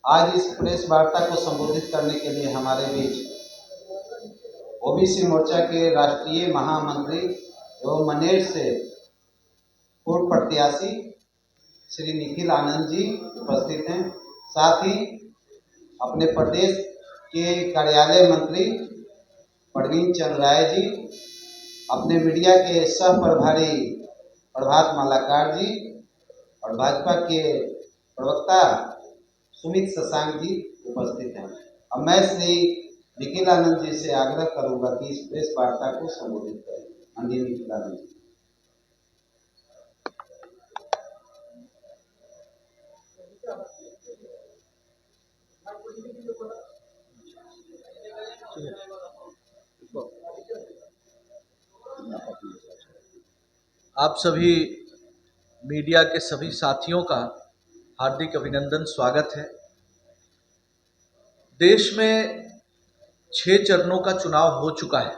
आज इस प्रेस वार्ता को संबोधित करने के लिए हमारे बीच ओबीसी मोर्चा के राष्ट्रीय महामंत्री एवं मनेर से पूर्व प्रत्याशी श्री निखिल आनंद जी उपस्थित हैं। साथ ही अपने प्रदेश के कार्यालय मंत्री प्रवीण चंद्र राय जी, अपने मीडिया के सह प्रभारी प्रभात मालाकार जी और भाजपा के प्रवक्ता सुमित शशांक जी उपस्थित हैं। अब मैं श्री निखिल आनंद जी से आग्रह करूंगा कि इस प्रेस वार्ता को संबोधित करें। माननीय निखिल आनंद जी। आप सभी मीडिया के सभी साथियों का हार्दिक अभिनंदन, स्वागत है। देश में 6 चरणों का चुनाव हो चुका है।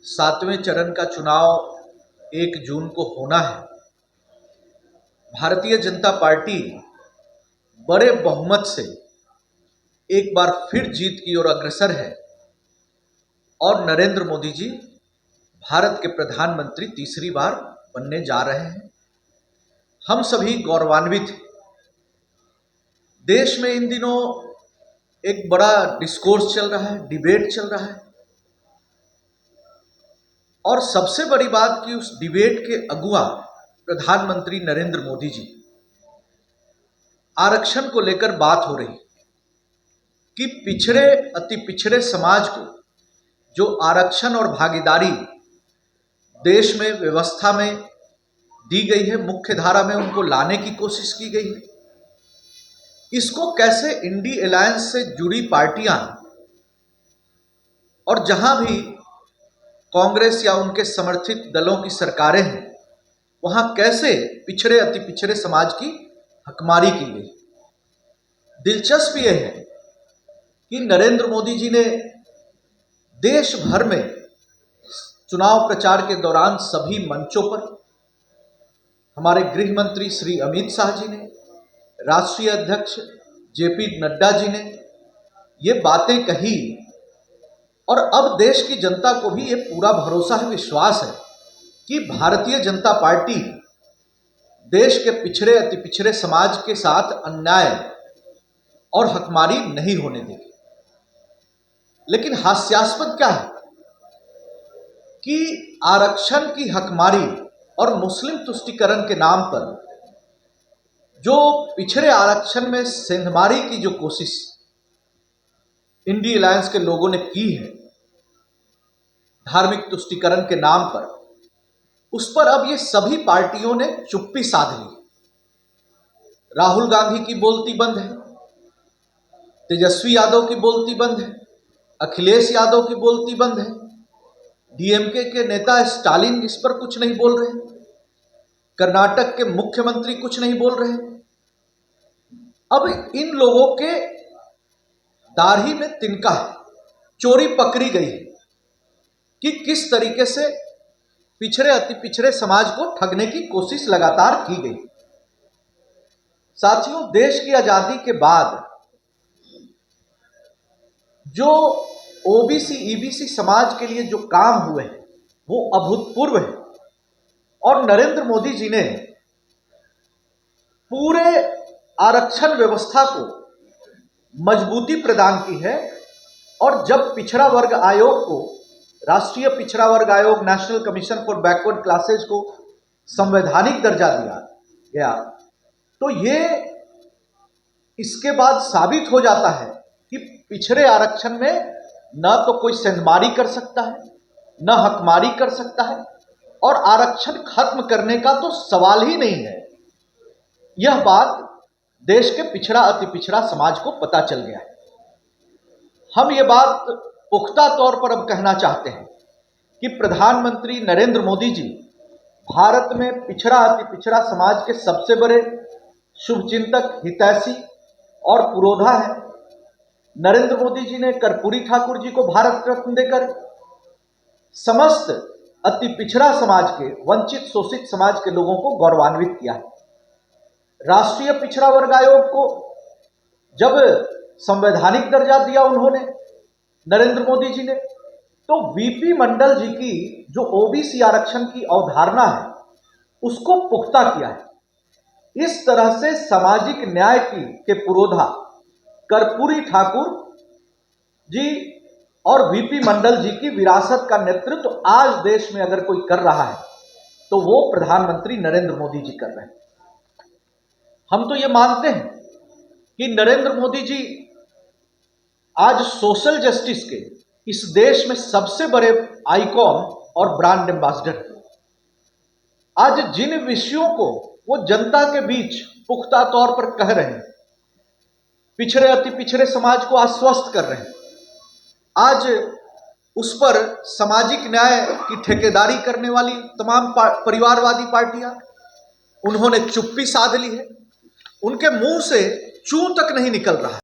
7वें चरण का चुनाव 1 जून को होना है। भारतीय जनता पार्टी बड़े बहुमत से एक बार फिर जीत की ओर अग्रसर है और नरेंद्र मोदी जी भारत के प्रधानमंत्री तीसरी बार बनने जा रहे हैं। हम सभी गौरवान्वित हैं। देश में इन दिनों एक बड़ा डिस्कोर्स चल रहा है, डिबेट चल रहा है और सबसे बड़ी बात कि उस डिबेट के अगुआ प्रधानमंत्री नरेंद्र मोदी जी, आरक्षण को लेकर बात हो रही कि पिछड़े अति पिछड़े समाज को जो आरक्षण और भागीदारी देश में व्यवस्था में दी गई है, मुख्य धारा में उनको लाने की कोशिश की गई है। इसको कैसे इंडी अलायंस से जुड़ी पार्टियां और जहां भी कांग्रेस या उनके समर्थित दलों की सरकारें हैं, वहां कैसे पिछड़े अति पिछड़े समाज की हकमारी की गई। दिलचस्प यह है कि नरेंद्र मोदी जी ने देश भर में चुनाव प्रचार के दौरान सभी मंचों पर, हमारे गृह मंत्री श्री अमित शाह जी ने, राष्ट्रीय अध्यक्ष जेपी नड्डा जी ने ये बातें कही और अब देश की जनता को भी ये पूरा भरोसा है, विश्वास है कि भारतीय जनता पार्टी देश के पिछड़े अति पिछड़े समाज के साथ अन्याय और हकमारी नहीं होने देगी। लेकिन हास्यास्पद क्या है कि आरक्षण की हकमारी और मुस्लिम तुष्टीकरण के नाम पर जो पिछड़े आरक्षण में सेंधमारी की जो कोशिश इंडी अलायंस के लोगों ने की है धार्मिक तुष्टीकरण के नाम पर, उस पर अब ये सभी पार्टियों ने चुप्पी साध ली। राहुल गांधी की बोलती बंद है, तेजस्वी यादव की बोलती बंद है, अखिलेश यादव की बोलती बंद है, डीएमके के नेता स्टालिन इस पर कुछ नहीं बोल रहे, कर्नाटक के मुख्यमंत्री कुछ नहीं बोल रहे। अब इन लोगों के दाढ़ी में तिनका है, चोरी पकड़ी गई है कि किस तरीके से पिछड़े अति पिछड़े समाज को ठगने की कोशिश लगातार की गई। साथियों, देश की आजादी के बाद जो ओबीसी ईबीसी समाज के लिए जो काम हुए हैं वो अभूतपूर्व है और नरेंद्र मोदी जी ने पूरे आरक्षण व्यवस्था को मजबूती प्रदान की है। और जब पिछड़ा वर्ग आयोग को, राष्ट्रीय पिछड़ा वर्ग आयोग, national commission for backward classes को संवैधानिक दर्जा दिया गया, तो ये इसके बाद साबित हो जाता है कि पिछड़े आरक्षण में न तो कोई सेंधमारी कर सकता है, न हकमारी कर सकता है और आरक्षण खत्म करने का तो सवाल ही नहीं है। यह बात देश के पिछड़ा अति पिछड़ा समाज को पता चल गया है। हम ये बात पुख्ता तौर पर अब कहना चाहते हैं कि प्रधानमंत्री नरेंद्र मोदी जी भारत में पिछड़ा अति पिछड़ा समाज के सबसे बड़े शुभचिंतक, हितैषी और पुरोधा है। नरेंद्र मोदी जी ने कर्पूरी ठाकुर जी को भारत रत्न देकर समस्त अति पिछड़ा समाज के, वंचित शोषित समाज के लोगों को गौरवान्वित किया है। राष्ट्रीय पिछड़ा वर्ग आयोग को जब संवैधानिक दर्जा दिया उन्होंने, नरेंद्र मोदी जी ने, तो वीपी मंडल जी की जो ओबीसी आरक्षण की अवधारणा है उसको पुख्ता किया है। इस तरह से सामाजिक न्याय के पुरोधा कर्पूरी ठाकुर जी और वीपी मंडल जी की विरासत का नेतृत्व आज देश में अगर कोई कर रहा है तो वो प्रधानमंत्री नरेंद्र मोदी जी कर रहे हैं। हम तो ये मानते हैं कि नरेंद्र मोदी जी आज सोशल जस्टिस के इस देश में सबसे बड़े आइकॉन और ब्रांड एम्बेसडर हैं। आज जिन विषयों को वो जनता के बीच पुख्ता तौर पर कह रहे हैं, पिछड़े अति पिछड़े समाज को आश्वस्त कर रहे हैं, आज उस पर सामाजिक न्याय की ठेकेदारी करने वाली तमाम परिवारवादी पार्टियां, उन्होंने चुप्पी साध ली है। उनके मुंह से चू तक नहीं निकल रहा।